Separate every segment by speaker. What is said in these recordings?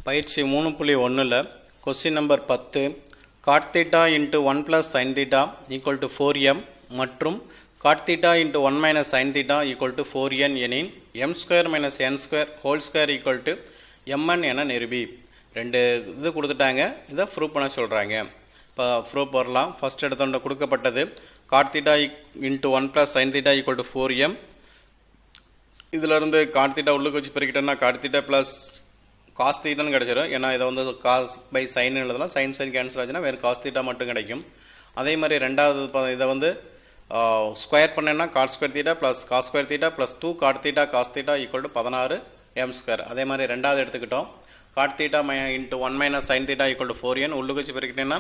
Speaker 1: பயிற்சி 3.1ல் question number 10 cot theta into 1 plus sin theta equal to 4m மற்றும் cot theta into 1 minus sin theta equal to 4n எனின் m square minus n square whole square equal to mn என நிரூபி. ரெண்டு இது கொடுத்துட்டாங்க, இதை prove பண்ண சொல்கிறாங்க. இப்போ ப்ரூவ் பண்ணலாம். ஃபஸ்ட் எடுத்தோண்ட கொடுக்கப்பட்டது cot theta into 1 plus sin theta equal to 4m. இதிலிருந்து cot theta உள்ளுக்கு வச்சு பெருக்கிட்டோம்னா cot theta plus cos theta கிடைச்சிடும். ஏன்னா இதை வந்து cos by sin எழுதலாம். sin கேன்சல் ஆச்சுன்னா வேறு cos theta மட்டும் கிடைக்கும். அதே மாதிரி ரெண்டாவது இதை வந்து ஸ்கொயர் பண்ணேன்னா cot square theta plus cos square theta plus 2 cot theta cos theta equal to 16 m square. அதே மாதிரி ரெண்டாவது எடுத்துக்கிட்டோம் cot theta into 1 minus sin theta equal to 4n. உள்ளுக்கு வச்சு பெருக்கிட்டேன்னா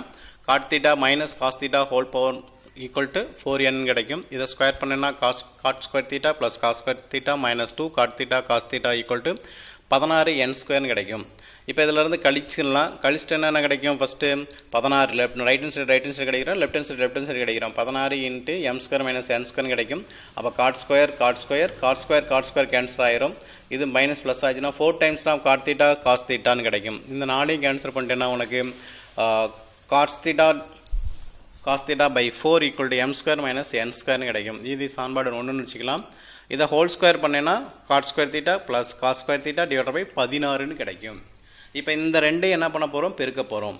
Speaker 1: cot theta minus cos theta whole power equal to 4n கிடைக்கும். இதை square பண்ணேன்னா cot square theta plus cos square theta minus 2 cot theta cos theta equal to 16 n ஸ்கொயர்னு கிடைக்கும். இப்போ இதிலிருந்து கழிச்சிடலாம். கழிச்சிட்டு என்ன கிடைக்கும்? ஃபஸ்ட்டு 16 ரைட் ஹேண்ட் சைடு கிடைக்கிறோம், லெஃப்ட் ஹேண்ட் சைடு கிடைக்கிறோம். 16 into m square minus n ஸ்கொயர்னு கிடைக்கும். அப்போ cot ஸ்கொயர் கேன்சல் ஆயிரும். இது மைனஸ் ப்ளஸ் ஆச்சுன்னா 4 times of cot theta cos thetaன்னு கிடைக்கும். இந்த நாளையும் கேன்சல் பண்ணிட்டேன்னா உனக்கு cos theta by 4 equal to m square minus n square கிடைக்கும். இது சமன்பாடு 1ன்னு வச்சுக்கலாம். இதை ஹோல் ஸ்கொயர் பண்ணேன்னா cot square theta plus cos square theta divided by 16ன்னு கிடைக்கும். இப்போ இந்த ரெண்டையும் என்ன பண்ண போகிறோம்? பெருக்க போகிறோம்.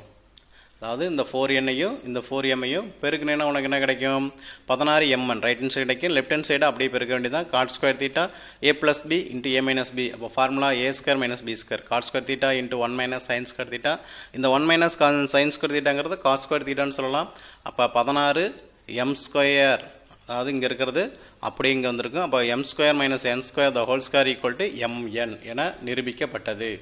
Speaker 1: அதாவது இந்த 4n-ஐயும் இந்த 4m-ஐயும் பெருக்குனேன்னா உனக்கு என்ன கிடைக்கும்? 16mn ரைட் ஹேண்ட் சைடு கிடைக்கும். லெஃப்ட் ஹேண்ட் சைடு அப்படியே பெருக்க வேண்டியதான். cot square theta a plus b into a minus b. அப்போ formula a square minus b square. cot square theta into 1 minus sin square theta. இந்த 1 minus sin square thetaங்கிறது cos square thetaன்னு சொல்லலாம். அப்போ 16 m square, அதாவது இங்கே இருக்கிறது அப்படியே இங்கே வந்திருக்கும். அப்போ m square minus n square the whole square equal to mn என நிரூபிக்கப்பட்டது.